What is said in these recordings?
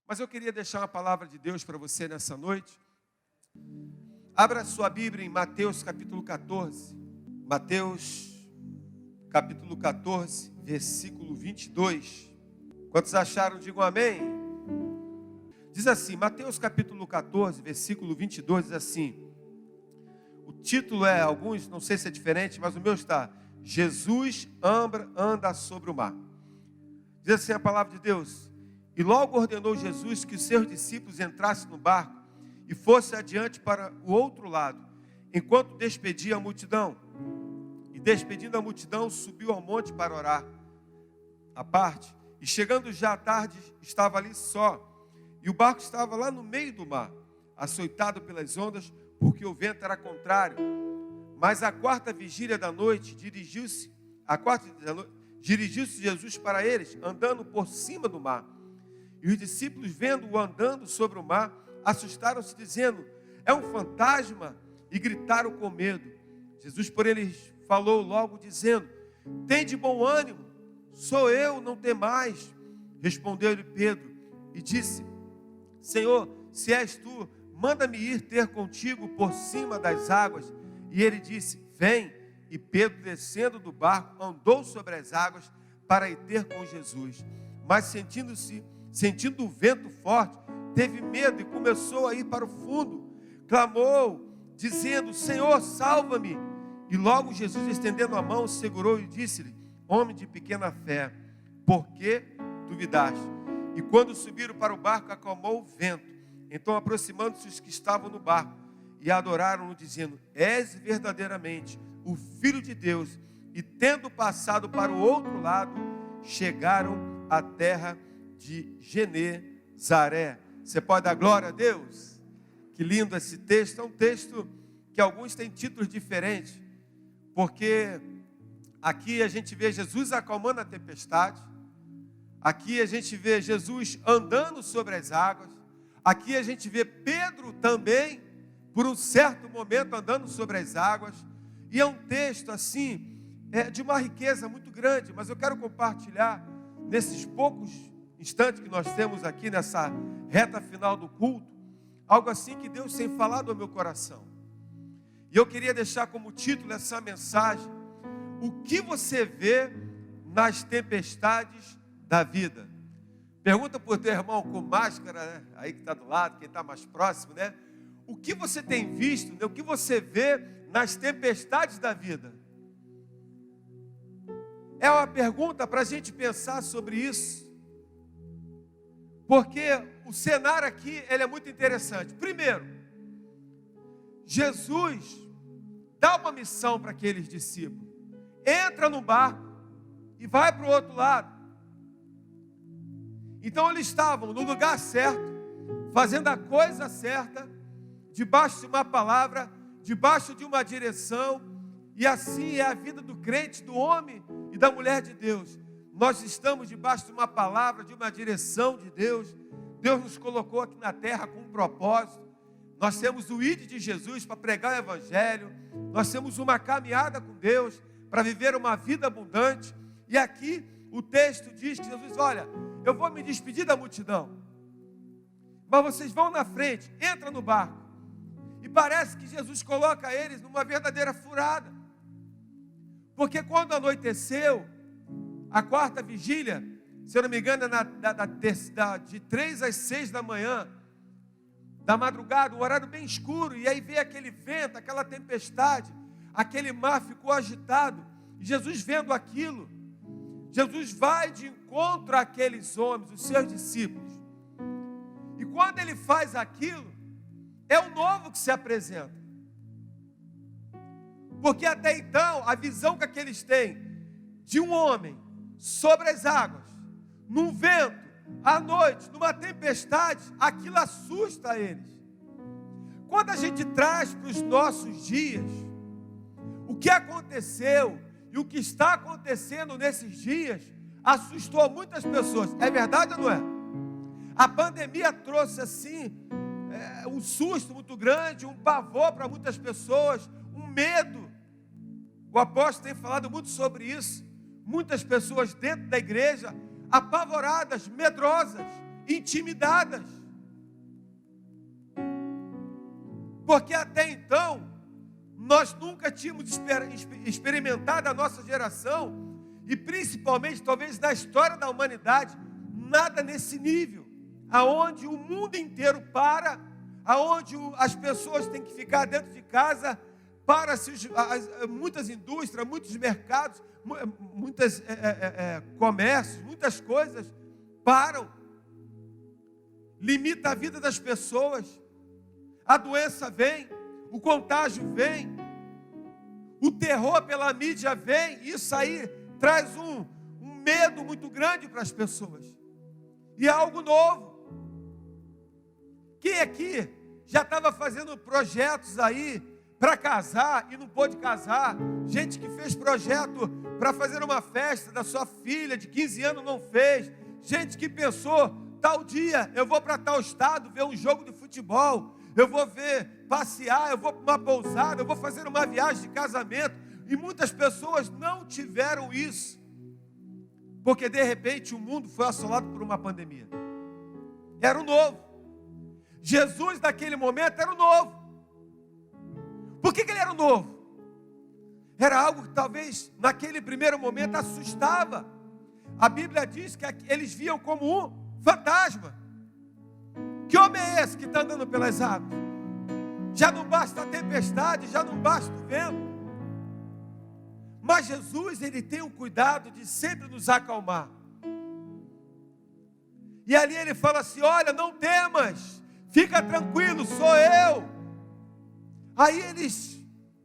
Mas eu queria deixar uma palavra de Deus para você nessa noite. Abra sua Bíblia em Mateus capítulo 14. Mateus capítulo 14, versículo 22. Quantos acharam, digam amém. Diz assim, Mateus capítulo 14, versículo 22, diz assim. O título é, alguns, não sei se é diferente, mas o meu está, Jesus anda sobre o mar. Diz assim a palavra de Deus. E logo ordenou Jesus que os seus discípulos entrassem no barco e fossem adiante para o outro lado, enquanto despedia a multidão. E despedindo a multidão, subiu ao monte para orar à parte. E chegando já à tarde, estava ali só. E o barco estava lá no meio do mar, açoitado pelas ondas, porque o vento era contrário. Mas à quarta vigília da noite, dirigiu-se Jesus para eles, andando por cima do mar. E os discípulos, vendo-o andando sobre o mar, assustaram-se, dizendo, é um fantasma, e gritaram com medo. Jesus, por eles, falou logo, dizendo, tende bom ânimo, sou eu, não temais. Respondeu-lhe Pedro, e disse, Senhor, se és tu, manda-me ir ter contigo por cima das águas. E ele disse, vem. E Pedro, descendo do barco, andou sobre as águas para ir ter com Jesus. Mas sentindo o vento forte, teve medo e começou a ir para o fundo. Clamou, dizendo, Senhor, salva-me. E logo Jesus, estendendo a mão, segurou e disse-lhe, homem de pequena fé, por que duvidaste? E quando subiram para o barco, acalmou o vento. Então aproximando-se os que estavam no barco, e adoraram-no, dizendo, és verdadeiramente o Filho de Deus. E tendo passado para o outro lado, chegaram à terra de Genezaré. Você pode dar glória a Deus? Que lindo esse texto. É um texto que alguns têm títulos diferentes, porque aqui a gente vê Jesus acalmando a tempestade, aqui a gente vê Jesus andando sobre as águas, aqui a gente vê Pedro também, por um certo momento, andando sobre as águas. E é um texto assim, de uma riqueza muito grande, mas eu quero compartilhar nesses poucos instantes que nós temos aqui, nessa reta final do culto, algo assim que Deus tem falado ao meu coração. E eu queria deixar como título essa mensagem, o que você vê nas tempestades da vida? Pergunta para o teu irmão com máscara, né? Aí que está do lado, quem está mais próximo, né? O que você tem visto, né? O que você vê nas tempestades da vida? É uma pergunta para a gente pensar sobre isso. Porque o cenário aqui, ele é muito interessante. Primeiro, Jesus dá uma missão para aqueles discípulos. Entra no barco e vai para o outro lado. Então eles estavam no lugar certo, fazendo a coisa certa, debaixo de uma palavra, debaixo de uma direção. E assim é a vida do crente, do homem e da mulher de Deus. Nós estamos debaixo de uma palavra, de uma direção de Deus. Deus nos colocou aqui na terra com um propósito. Nós temos o ID de Jesus para pregar o Evangelho. Nós temos uma caminhada com Deus para viver uma vida abundante. E aqui o texto diz que Jesus, olha, eu vou me despedir da multidão, mas vocês vão na frente, entra no barco. E parece que Jesus coloca eles numa verdadeira furada. Porque quando anoiteceu, a quarta vigília, se eu não me engano, de 3 às 6 da manhã, da madrugada, um horário bem escuro, e aí veio aquele vento, aquela tempestade, aquele mar ficou agitado, e Jesus vendo aquilo, Jesus vai de encontro àqueles homens, os seus discípulos, e quando ele faz aquilo, é o novo que se apresenta, porque até então, a visão que aqueles têm, de um homem, sobre as águas, num vento, à noite, numa tempestade, aquilo assusta eles. Quando a gente traz para os nossos dias, o que aconteceu e o que está acontecendo nesses dias, assustou muitas pessoas, é verdade ou não é? A pandemia trouxe assim, um susto muito grande, um pavor para muitas pessoas, um medo. O apóstolo tem falado muito sobre isso. Muitas pessoas dentro da igreja, apavoradas, medrosas, intimidadas. Porque até então, nós nunca tínhamos experimentado a nossa geração, e principalmente, talvez na história da humanidade, nada nesse nível, aonde o mundo inteiro para, aonde as pessoas têm que ficar dentro de casa, para muitas indústrias, muitos mercados, muitos comércios, muitas coisas param, limita a vida das pessoas, a doença vem, o contágio vem, o terror pela mídia vem, isso aí traz um medo muito grande para as pessoas, e é algo novo. Quem aqui já estava fazendo projetos aí para casar e não pôde casar? Gente que fez projeto para fazer uma festa da sua filha de 15 anos, não fez. Gente que pensou, tal dia eu vou para tal estado ver um jogo de futebol, eu vou passear, eu vou para uma pousada, eu vou fazer uma viagem de casamento. E muitas pessoas não tiveram isso, porque de repente o mundo foi assolado por uma pandemia. Era o novo. Jesus naquele momento era o novo. Por que ele era o novo? Era algo que talvez naquele primeiro momento assustava. A Bíblia diz que eles viam como um fantasma. Que homem é esse que está andando pelas águas? Já não basta a tempestade, já não basta o vento. Mas Jesus, ele tem o cuidado de sempre nos acalmar. E ali ele fala assim: olha, não temas, fica tranquilo, sou eu. Aí eles,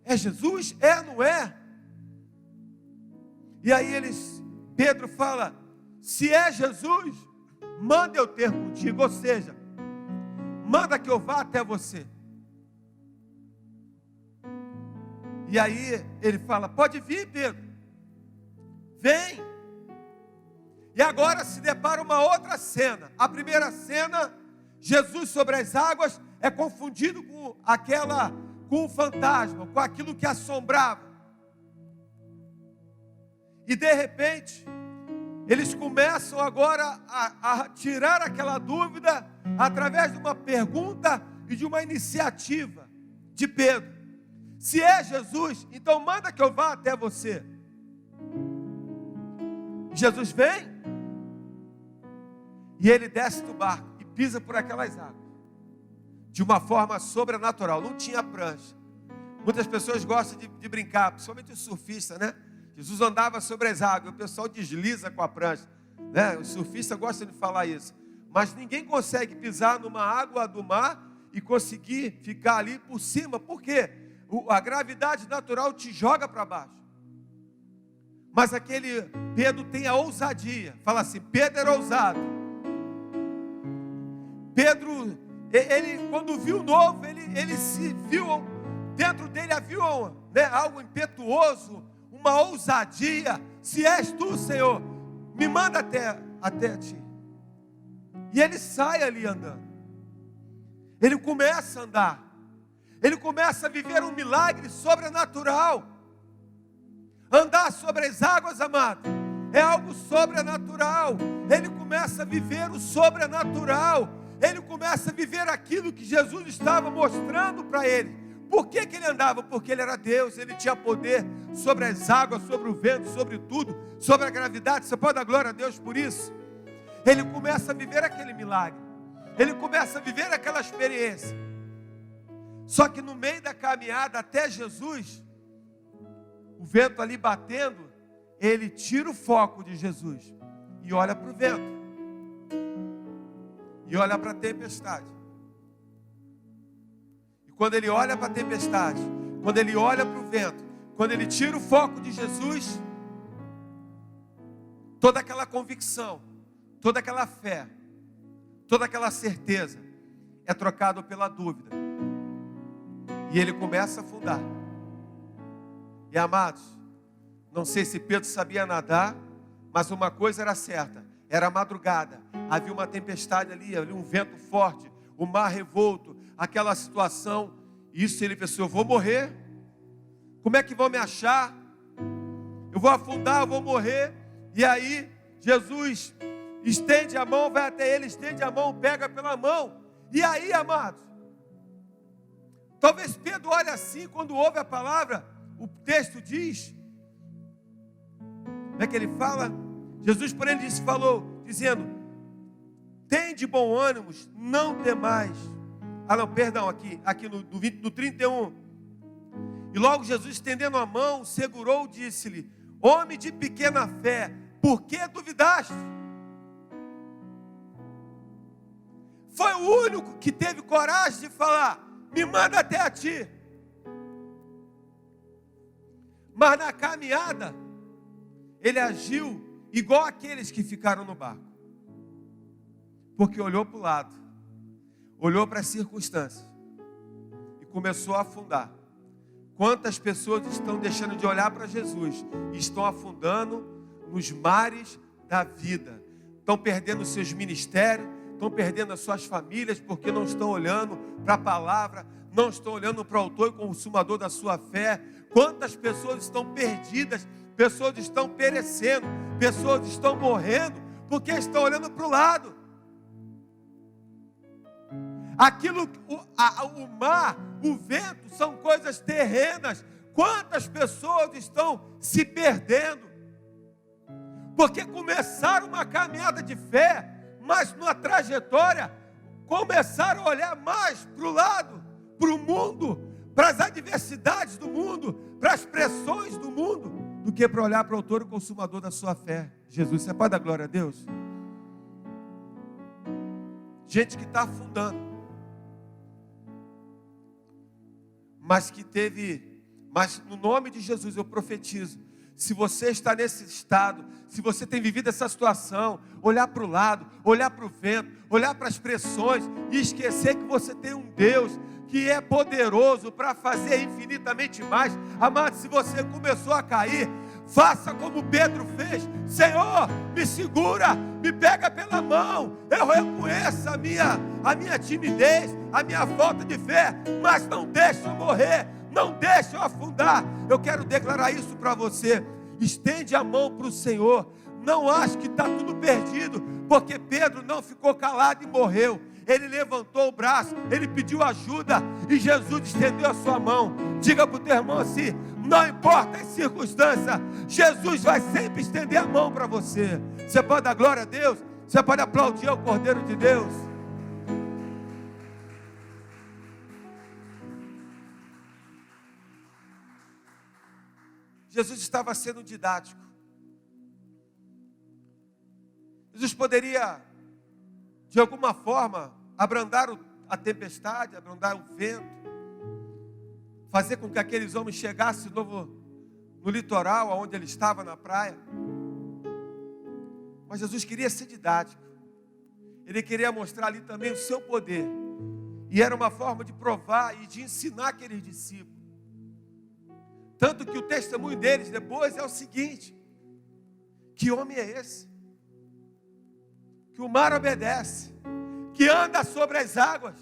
é Jesus? É, não é? E aí Pedro fala: se é Jesus, manda eu ter contigo, ou seja, manda que eu vá até você. E aí ele fala: pode vir, Pedro, vem. E agora se depara uma outra cena. A primeira cena, Jesus sobre as águas é confundido com o fantasma, com aquilo que assombrava. E de repente, eles começam agora a tirar aquela dúvida através de uma pergunta e de uma iniciativa de Pedro. Se é Jesus, então manda que eu vá até você. Jesus vem e ele desce do barco e pisa por aquelas águas de uma forma sobrenatural. Não tinha prancha. Muitas pessoas gostam de brincar, principalmente os surfistas, né? Jesus andava sobre as águas, o pessoal desliza com a prancha, né? Os surfistas gostam de falar isso, mas ninguém consegue pisar numa água do mar e conseguir ficar ali por cima. Por quê? A gravidade natural te joga para baixo. Mas aquele Pedro tem a ousadia. Fala assim: Pedro era ousado. Pedro, ele quando viu o novo, ele se viu, dentro dele havia algo impetuoso, uma ousadia. Se és tu, Senhor, me manda até ti. E ele sai ali andando. Ele começa a andar. Ele começa a viver um milagre sobrenatural. Andar sobre as águas, amado, é algo sobrenatural. Ele começa a viver o sobrenatural. Ele começa a viver aquilo que Jesus estava mostrando para ele. Por que ele andava? Porque ele era Deus, ele tinha poder sobre as águas, sobre o vento, sobre tudo, sobre a gravidade. Você pode dar glória a Deus por isso? Ele começa a viver aquele milagre. Ele começa a viver aquela experiência. Só que no meio da caminhada até Jesus, o vento ali batendo, ele tira o foco de Jesus e olha para o vento, e olha para a tempestade. E quando ele olha para a tempestade, quando ele olha para o vento, quando ele tira o foco de Jesus, toda aquela convicção, toda aquela fé, toda aquela certeza é trocado pela dúvida. E ele começa a afundar. E amados, não sei se Pedro sabia nadar, mas uma coisa era certa: era madrugada, havia uma tempestade ali um vento forte, o mar revolto, aquela situação. Isso ele pensou: eu vou morrer, como é que vão me achar? Eu vou afundar, eu vou morrer. E aí Jesus estende a mão, vai até ele, estende a mão, pega pela mão. E aí, amados, talvez Pedro olhe assim quando ouve a palavra. O texto diz, como é que ele fala? Jesus, porém, falou, dizendo: tem de bom ânimo, não temais. Não, perdão, aqui no 31. E logo Jesus, estendendo a mão, segurou, disse-lhe: homem de pequena fé, por que duvidaste? Foi o único que teve coragem de falar: me manda até a ti. Mas na caminhada, ele agiu igual aqueles que ficaram no barco. Porque olhou para o lado, olhou para as circunstâncias e começou a afundar. Quantas pessoas estão deixando de olhar para Jesus e estão afundando nos mares da vida? Estão perdendo seus ministérios, estão perdendo as suas famílias, porque não estão olhando para a palavra, não estão olhando para o autor e consumador da sua fé. Quantas pessoas estão perdidas, pessoas estão perecendo, pessoas estão morrendo, porque estão olhando para o lado. Aquilo, o mar, o vento, são coisas terrenas. Quantas pessoas estão se perdendo? Porque começaram uma caminhada de fé, mas numa trajetória, começaram a olhar mais para o lado, para o mundo, para as adversidades do mundo, para as pressões do mundo, do que para olhar para o autor e consumador da sua fé, Jesus. Você pode dar glória a Deus? Gente que está afundando, mas no nome de Jesus eu profetizo: se você está nesse estado, se você tem vivido essa situação, olhar para o lado, olhar para o vento, olhar para as pressões e esquecer que você tem um Deus que é poderoso para fazer infinitamente mais. Amado, se você começou a cair, faça como Pedro fez: Senhor, me segura, me pega pela mão. Eu reconheço a minha timidez, a minha falta de fé, mas não deixe eu morrer, não deixe eu afundar. Eu quero declarar isso para você. Estende a mão para o Senhor. Não ache que está tudo perdido, porque Pedro não ficou calado e morreu. Ele levantou o braço, ele pediu ajuda e Jesus estendeu a sua mão. Diga para o teu irmão assim: não importa as circunstâncias, Jesus vai sempre estender a mão para você. Você pode dar glória a Deus? Você pode aplaudir ao Cordeiro de Deus? Jesus estava sendo didático. Jesus poderia, de alguma forma, abrandar a tempestade, abrandar o vento, fazer com que aqueles homens chegassem de novo no litoral, onde ele estava, na praia. Mas Jesus queria ser didático. Ele queria mostrar ali também o seu poder. E era uma forma de provar e de ensinar aqueles discípulos. Tanto que o testemunho deles depois é o seguinte: que homem é esse? Que o mar obedece, que anda sobre as águas.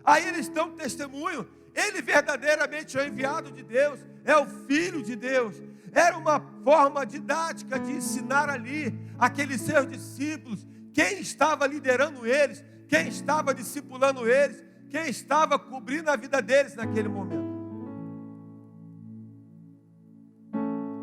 Aí eles dão testemunho: ele verdadeiramente é o enviado de Deus, é o Filho de Deus. Era uma forma didática de ensinar ali aqueles seus discípulos, quem estava liderando eles, quem estava discipulando eles, quem estava cobrindo a vida deles naquele momento.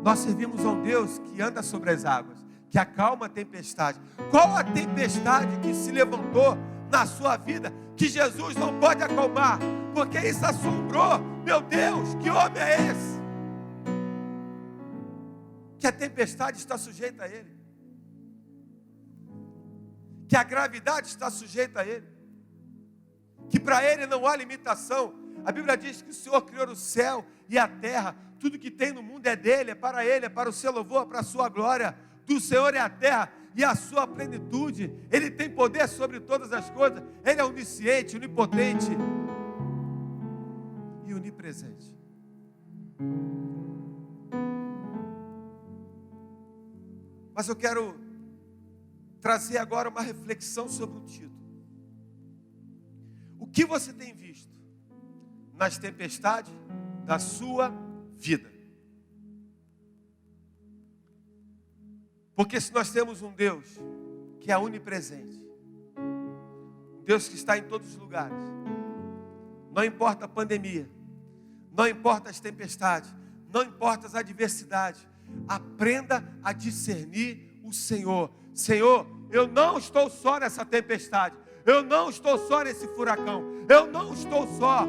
Nós servimos a um Deus que anda sobre as águas, que acalma a tempestade. Qual a tempestade que se levantou na sua vida que Jesus não pode acalmar? Porque isso assombrou. Meu Deus, que homem é esse? Que a tempestade está sujeita a ele, que a gravidade está sujeita a ele, que para ele não há limitação. A Bíblia diz que o Senhor criou o céu e a terra. Tudo que tem no mundo é dele, é para ele, é para o seu louvor, para a sua glória. Do Senhor é a terra e a sua plenitude. Ele tem poder sobre todas as coisas. Ele é onisciente, onipotente e onipresente. Mas eu quero trazer agora uma reflexão sobre o título. O que você tem visto nas tempestades da sua vida? Porque se nós temos um Deus que é onipresente. Deus que está em todos os lugares. Não importa a pandemia, não importa as tempestades, não importa as adversidades. Aprenda a discernir o Senhor. Senhor, eu não estou só nessa tempestade. Eu não estou só nesse furacão. Eu não estou só.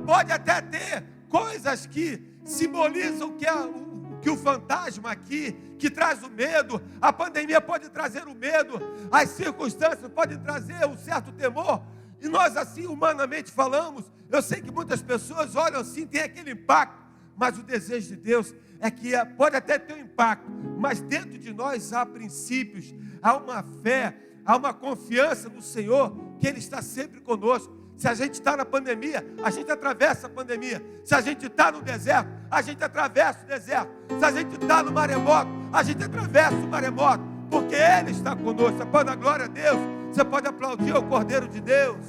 Pode até ter coisas que simbolizam que o fantasma aqui, que traz o medo. A pandemia pode trazer o medo. As circunstâncias podem trazer um certo temor. E nós assim, humanamente falamos, eu sei que muitas pessoas olham assim, tem aquele impacto. Mas o desejo de Deus é que pode até ter um impacto, mas dentro de nós há princípios, há uma fé, há uma confiança no Senhor, que Ele está sempre conosco. Se a gente está na pandemia, a gente atravessa a pandemia. Se a gente está no deserto, a gente atravessa o deserto. Se a gente está no maremoto, a gente atravessa o maremoto, porque Ele está conosco. Você pode dar glória a Deus, você pode aplaudir ao Cordeiro de Deus.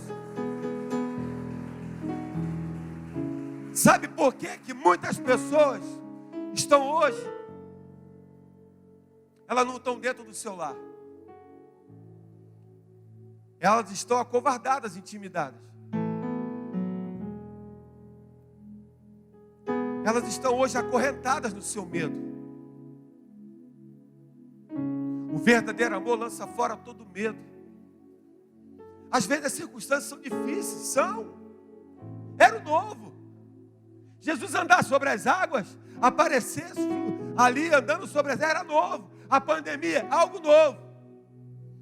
Sabe por que muitas pessoas estão hoje? Elas não estão dentro do seu lar. Elas estão acovardadas, intimidadas. Elas estão hoje acorrentadas no seu medo. O verdadeiro amor lança fora todo medo. Às vezes as circunstâncias são difíceis, Era o novo. Jesus andar sobre as águas, aparecesse ali andando sobre as águas, era novo. A pandemia, algo novo.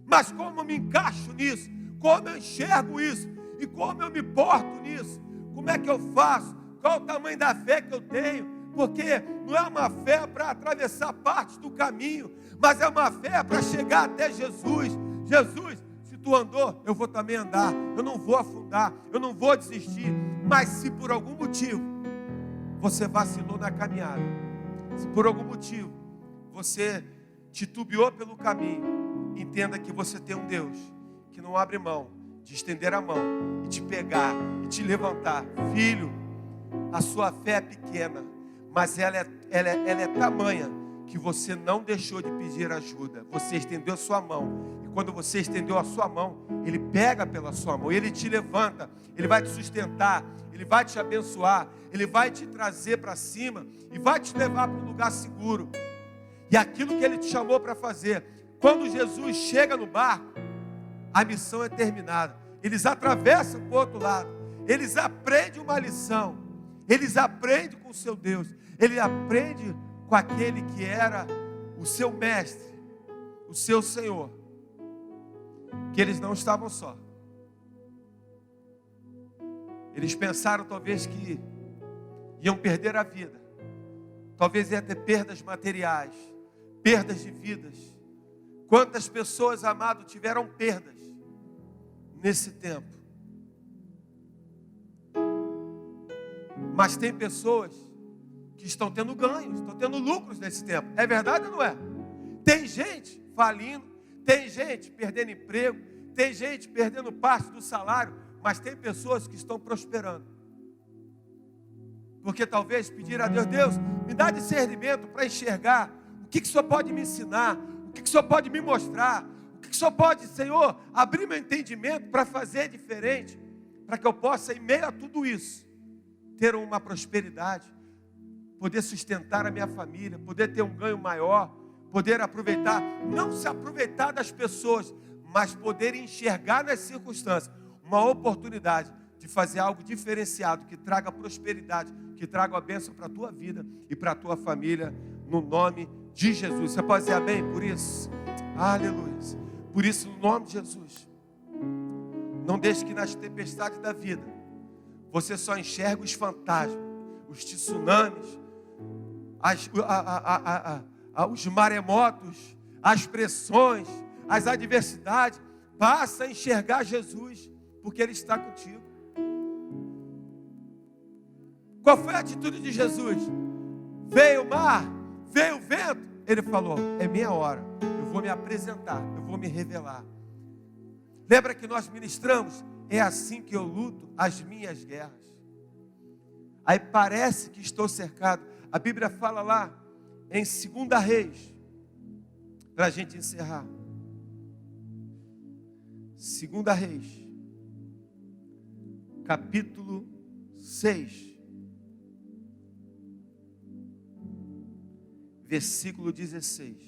Mas como eu me encaixo nisso? Como eu enxergo isso? E como eu me porto nisso? Como é que eu faço? Qual o tamanho da fé que eu tenho? Porque não é uma fé para atravessar partes do caminho, mas é uma fé para chegar até Jesus. Jesus, se tu andou, eu vou também andar. Eu não vou afundar, eu não vou desistir. Mas se por algum motivo você vacilou na caminhada, se por algum motivo você titubeou pelo caminho, entenda que você tem um Deus que não abre mão de estender a mão e te pegar e te levantar. Filho, a sua fé é pequena, mas ela é tamanha que você não deixou de pedir ajuda. Você estendeu a sua mão, e quando você estendeu a sua mão, Ele pega pela sua mão, Ele te levanta, Ele vai te sustentar, Ele vai te abençoar, Ele vai te trazer para cima e vai te levar para um lugar seguro. E aquilo que Ele te chamou para fazer, quando Jesus chega no barco, a missão é terminada. Eles atravessam para o outro lado, eles aprendem uma lição, eles aprendem com o seu Deus, ele aprende com aquele que era o seu mestre, o seu Senhor, que eles não estavam só. Eles pensaram talvez que iam perder a vida, talvez ia ter perdas materiais, perdas de vidas. Quantas pessoas, amado, tiveram perdas nesse tempo? Mas tem pessoas que estão tendo ganhos, estão tendo lucros nesse tempo. É verdade ou não é? Tem gente falindo, tem gente perdendo emprego, tem gente perdendo parte do salário, mas tem pessoas que estão prosperando. Porque talvez pedir a Deus, Deus, me dá discernimento para enxergar o que o Senhor pode me ensinar, o que o Senhor pode me mostrar, o que o Senhor pode, Senhor, abrir meu entendimento para fazer diferente, para que eu possa, em meio a tudo isso, ter uma prosperidade, poder sustentar a minha família, poder ter um ganho maior, poder aproveitar, não se aproveitar das pessoas, mas poder enxergar nas circunstâncias uma oportunidade de fazer algo diferenciado, que traga prosperidade, que traga a bênção para a tua vida e para a tua família, no nome de Jesus. Você pode dizer amém por isso? Aleluia. Por isso, no nome de Jesus, não deixe que nas tempestades da vida você só enxerga os fantasmas, os tsunamis, os maremotos, as pressões, as adversidades. Passa a enxergar Jesus, porque Ele está contigo. Qual foi a atitude de Jesus? Veio o mar, veio o vento. Ele falou, é minha hora, eu vou me apresentar, eu vou me revelar. Lembra que nós ministramos? É assim que eu luto as minhas guerras. Aí parece que estou cercado. A Bíblia fala lá em 2 Reis, para a gente encerrar. Segunda Reis, capítulo 6, versículo 16.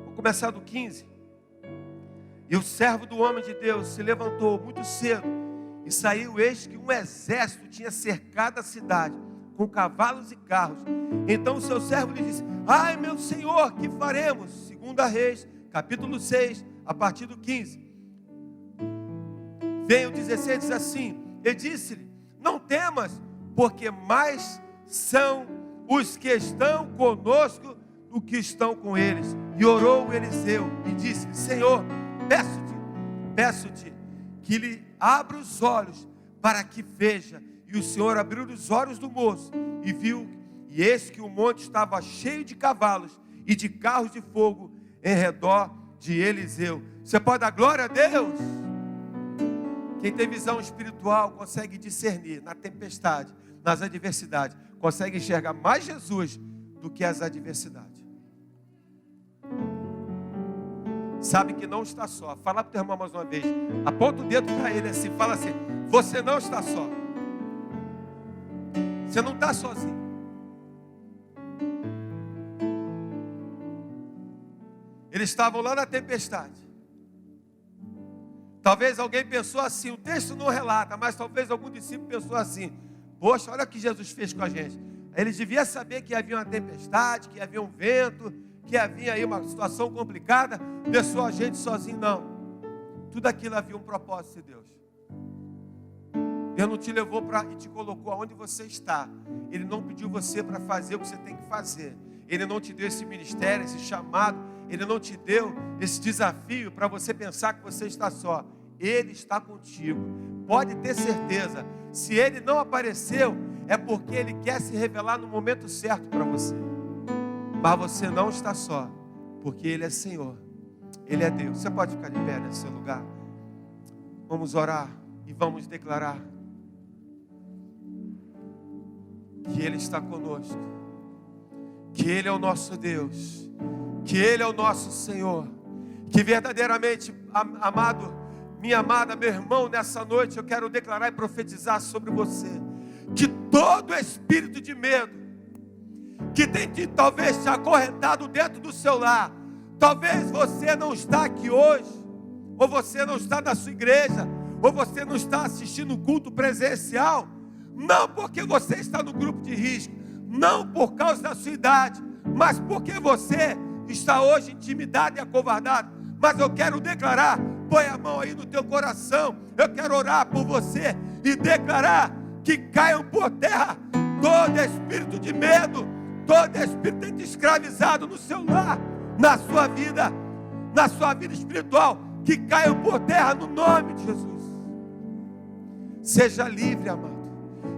Vou começar do 15. E o servo do homem de Deus se levantou muito cedo e saiu, eis que um exército tinha cercado a cidade com cavalos e carros. Então o seu servo lhe disse: ai, meu senhor, que faremos? Segunda Reis, capítulo 6, a partir do 15. Vem o 16, diz assim: e disse-lhe: não temas, porque mais são os que estão conosco do que estão com eles. E orou Eliseu e disse: Senhor, peço-te que lhe abra os olhos para que veja. E o Senhor abriu os olhos do moço e viu, e eis que o monte estava cheio de cavalos e de carros de fogo em redor de Eliseu. Você pode dar glória a Deus? Quem tem visão espiritual consegue discernir na tempestade, nas adversidades, consegue enxergar mais Jesus do que as adversidades. Sabe que não está só. Fala para o teu irmão mais uma vez. Aponta o dedo para ele assim. Fala assim: você não está só. Você não está sozinho. Eles estavam lá na tempestade. Talvez alguém pensou assim. O texto não relata, mas talvez algum discípulo pensou assim: poxa, olha o que Jesus fez com a gente. Eles deviam saber que havia uma tempestade, que havia um vento, que havia aí uma situação complicada. Deixou a gente sozinho, não. Tudo aquilo havia um propósito de Deus. Deus não te levou e te colocou aonde você está. Ele não pediu você para fazer o que você tem que fazer. Ele não te deu esse ministério, esse chamado. Ele não te deu esse desafio para você pensar que você está só. Ele está contigo. Pode ter certeza. Se Ele não apareceu, é porque Ele quer se revelar no momento certo para você. Mas você não está só, porque Ele é Senhor. Ele é Deus. Você pode ficar de pé nesse seu lugar. Vamos orar e vamos declarar que Ele está conosco, que Ele é o nosso Deus, que Ele é o nosso Senhor, que verdadeiramente, amado, minha amada, meu irmão, nessa noite eu quero declarar e profetizar sobre você, que todo espírito de medo, que tem talvez te acorrentado dentro do seu lar, talvez você não está aqui hoje, ou você não está na sua igreja, ou você não está assistindo o culto presencial, não porque você está no grupo de risco, não por causa da sua idade, mas porque você está hoje intimidado e acovardado. Mas eu quero declarar, põe a mão aí no teu coração, eu quero orar por você e declarar que caiam por terra todo espírito de medo, todo espírito escravizado no seu lar, na sua vida espiritual, que caiam por terra no nome de Jesus. Seja livre, amado.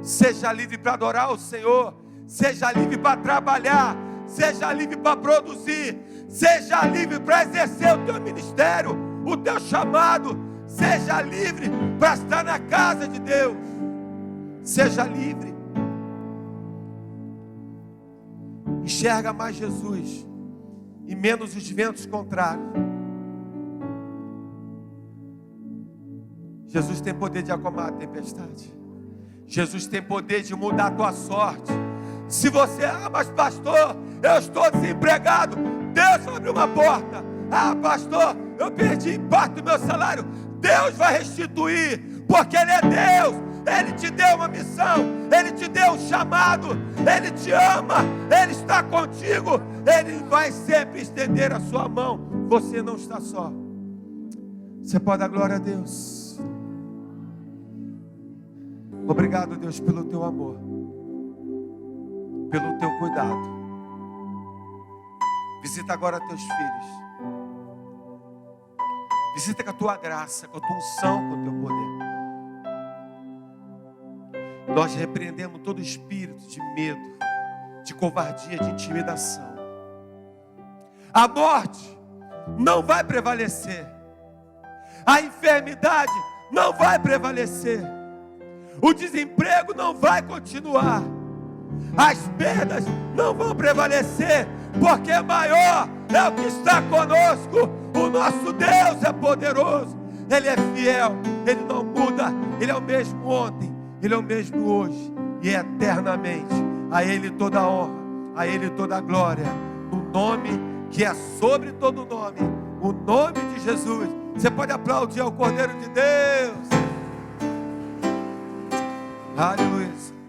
Seja livre para adorar o Senhor. Seja livre para trabalhar. Seja livre para produzir. Seja livre para exercer o teu ministério, o teu chamado. Seja livre para estar na casa de Deus. Seja livre. Enxerga mais Jesus e menos os ventos contrários. Jesus tem poder de acalmar a tempestade. Jesus tem poder de mudar a tua sorte. Se você, mas pastor, eu estou desempregado, Deus vai abrir uma porta. Pastor, eu perdi parte do meu salário, Deus vai restituir, porque Ele é Deus. Ele te deu uma missão, Ele te deu um chamado, Ele te ama, Ele está contigo, Ele vai sempre estender a sua mão. Você não está só. Você pode dar glória a Deus. Obrigado, Deus, pelo teu amor, pelo teu cuidado. Visita agora teus filhos. Visita com a tua graça, com a tua unção, com o teu poder. Nós repreendemos todo espírito de medo, de covardia, de intimidação. A morte não vai prevalecer. A enfermidade não vai prevalecer. O desemprego não vai continuar. as perdas não vão prevalecer, porque maior é o que está conosco. O nosso Deus é poderoso, Ele é fiel, Ele não muda, Ele é o mesmo ontem, Ele é o mesmo hoje e eternamente. A Ele toda a honra, a Ele toda a glória, no nome que é sobre todo nome, o nome de Jesus. Você pode aplaudir ao Cordeiro de Deus. Aleluia.